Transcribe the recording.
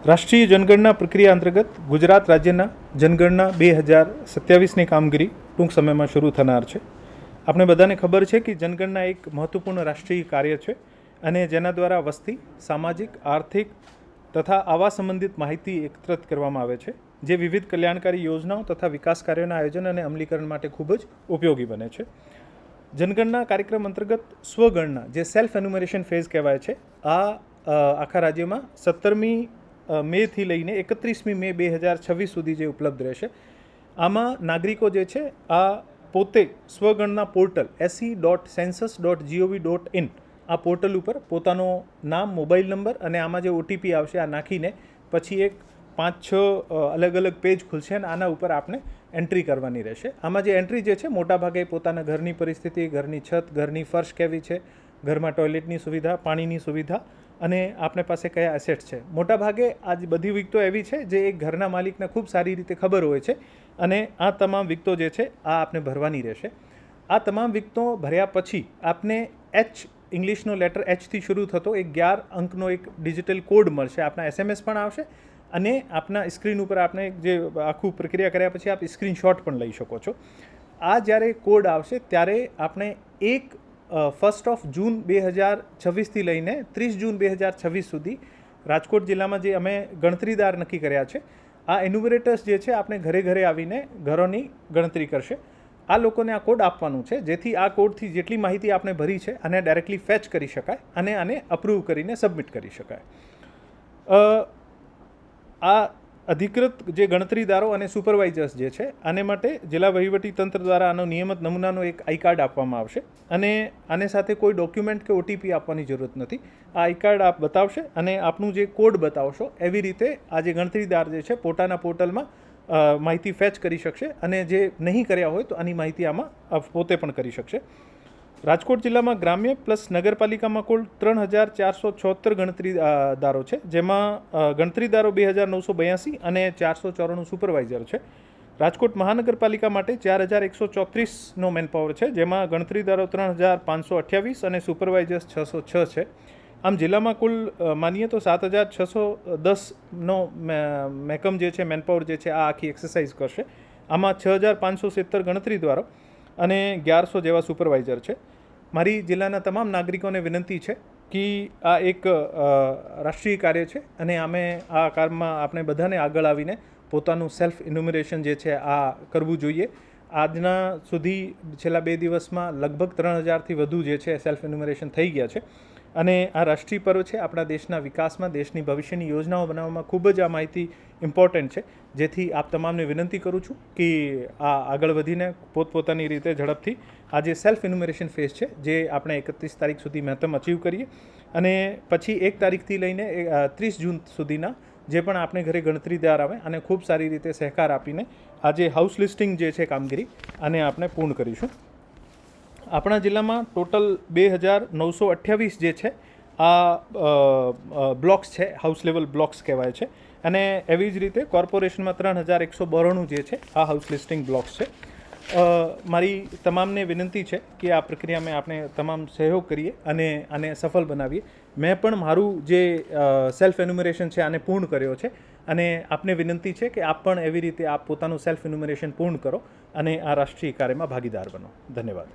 રાષ્ટ્રીય જનગણના પ્રક્રિયા અંતર્ગત ગુજરાત રાજ્યના જનગણના 2027ની કામગીરી ટૂંક સમયમાં શરૂ થનાર છે. આપણે બધાને ખબર છે કે જનગણના એક મહત્વપૂર્ણ રાષ્ટ્રીય કાર્ય છે અને જેના દ્વારા વસ્તી, સામાજિક, આર્થિક તથા આવાસ સંબંધિત માહિતી એકત્રિત કરવામાં આવે છે, જે વિવિધ કલ્યાણકારી યોજનાઓ તથા વિકાસ કાર્યોના આયોજન અને અમલીકરણ માટે ખૂબ જ ઉપયોગી બને છે. જનગણના કાર્યક્રમ અંતર્ગત સ્વગણના, જે સેલ્ફ એન્યુમરેશન ફેઝ કહેવાય છે, આ આખા રાજ્યમાં 17મી મેથી લઈને 31મી મે 2026 સુધી જે ઉપલબ્ધ રહેશે. આમાં નાગરિકો જે છે આ પોતે સ્વગણના પોર્ટલ se.census.gov.in આ પોર્ટલ ઉપર પોતાનો નામ, મોબાઈલ નંબર અને આમાં જે ઓટીપી આવશે આ નાખીને પછી એક 5-6 અલગ અલગ પેજ ખુલશે અને આના ઉપર આપણે એન્ટ્રી કરવાની રહેશે. આમાં જે એન્ટ્રી જે છે મોટાભાગે પોતાના ઘરની પરિસ્થિતિ, ઘરની છત, ઘરની ફર્શ કેવી છે, ઘરમાં ટોયલેટની સુવિધા, પાણીની સુવિધા અને આપને પાસે કયા એસેટ્સ છે. મોટાભાગે આ બધી વિગતો એવી છે જે એક ઘરના માલિકને ખૂબ સારી રીતે ખબર હોય છે અને આ તમામ વિગતો જે છે આ આપને ભરવાની રહેશે. આ તમામ વિગતો ભર્યા પછી આપને ઇંગ્લિશનો લેટર એચથી શરૂ થતો એક 11 અંકનો એક ડિજિટલ કોડ મળશે. આપના SMS પણ આવશે અને આપના સ્ક્રીન ઉપર આપણે જે આખું પ્રક્રિયા કર્યા પછી આપ સ્ક્રીનશોટ પણ લઈ શકો છો. આ જ્યારે કોડ આવશે ત્યારે આપણે 1 જૂન 2026થી લઈને 30 જૂન 2026 સુધી રાજકોટ જિલ્લામાં જે અમે ગણતરીદાર નક્કી કર્યા છે આ એન્યુમરેટર્સ જે છે આપણે ઘરે ઘરે આવીને ઘરોની ગણતરી કરશે. આ લોકોને આ કોડ આપવાનું છે જેથી આ કોડથી જેટલી માહિતી આપણે ભરી છે આને ડાયરેક્ટલી ફેચ કરી શકાય અને આને અપ્રૂવ કરીને સબમિટ કરી શકાય. આ અધિકૃત જે ગણતરીદારો અને સુપરવાઇઝર્સ જે છે આને માટે જિલ્લા વહીવટી તંત્ર દ્વારા આનો નિયમિત નમૂનાનો એક આઈ કાર્ડ આપવામાં આવશે અને આને સાથે કોઈ ડોક્યુમેન્ટ કે ઓટીપી આપવાની જરૂરત નથી. આ આઈ કાર્ડ આપ બતાવશે અને આપનું જે કોડ બતાવશો એવી રીતે આ જે ગણતરીદાર જે છે પોતાના પોર્ટલમાં માહિતી ફેચ કરી શકશે અને જે નહીં કર્યા હોય તો આની માહિતી આમાં પોતે પણ કરી શકશે. રાજકોટ જિલ્લામાં ગ્રામ્ય પ્લસ નગરપાલિકામાં કુલ 3476 ગણતરીદારો છે, જેમાં ગણતરીદારો 2982 અને 494 સુપરવાઇઝર છે. રાજકોટ મહાનગરપાલિકા માટે 4134નો મેનપાવર છે, જેમાં ગણતરીદારો 3528 અને સુપરવાઇઝર્સ 606 છે. આમ જિલ્લામાં કુલ માનીએ તો 7610નો મેકમ જે છે મેનપાવર જે છે આ આખી એક્સરસાઇઝ કરશે. આમાં 6570 ગણતરીદારો અને 1100 જેવા સુપરવાઇઝર છે. મારી જિલ્લાના તમામ નાગરિકોને વિનંતી છે કે આ એક રાષ્ટ્રીય કાર્ય છે અને અમે આ કામમાં આપણે બધાને આગળ આવીને પોતાનું સેલ્ફ ઇન્યુમરેશન જે છે આ કરવું જોઈએ. આજના સુધી છેલ્લા 2 દિવસમાં લગભગ 3000થી વધુ જે છે સેલ્ફ ઇન્યુમરેશન થઈ ગયા છે અને આ રાષ્ટ્રીય પર્વ છે. આપણા દેશના વિકાસમાં, દેશની ભવિષ્યની યોજનાઓ બનાવવામાં ખૂબ જ આ માહિતી ઇમ્પોર્ટન્ટ છે, જેથી આપ તમામને વિનંતી કરું છું કે આ આગળ વધીને પોતપોતાની રીતે ઝડપથી આ જે સેલ્ફ ઇન્યુમરેશન ફેઝ છે જે આપણે 31 તારીખ સુધી મહત્તમ અચીવ કરીએ અને પછી 1 તારીખથી લઈને 30 જૂન સુધીના જે પણ આપણે ઘરે ગણતરીદાર આવે અને ખૂબ સારી રીતે સહકાર આપીને આ જે હાઉસ લિસ્ટિંગ જે છે કામગીરી આને આપણે પૂર્ણ કરીશું. આપણા જિલ્લામાં ટોટલ 2928 જે છે આ બ્લોક્સ છે, હાઉસ લેવલ બ્લોક્સ કહેવાય છે અને એવી જ રીતે કોર્પોરેશનમાં 3192 જે છે આ હાઉસ લિસ્ટિંગ બ્લોક્સ છે. મારી તમામને વિનંતી છે કે આ પ્રક્રિયામાં આપણે તમામ સહયોગ કરીએ અને આને સફળ બનાવીએ. મેં પણ મારું જે સેલ્ફ એન્યુમરેશન છે આને પૂર્ણ કર્યો છે અને આપને વિનંતી છે કે આપ પણ એવી રીતે આપ પોતાનું સેલ્ફ એન્યુમરેશન પૂર્ણ કરો અને આ રાષ્ટ્રીય કાર્યમાં ભાગીદાર બનો. ધન્યવાદ.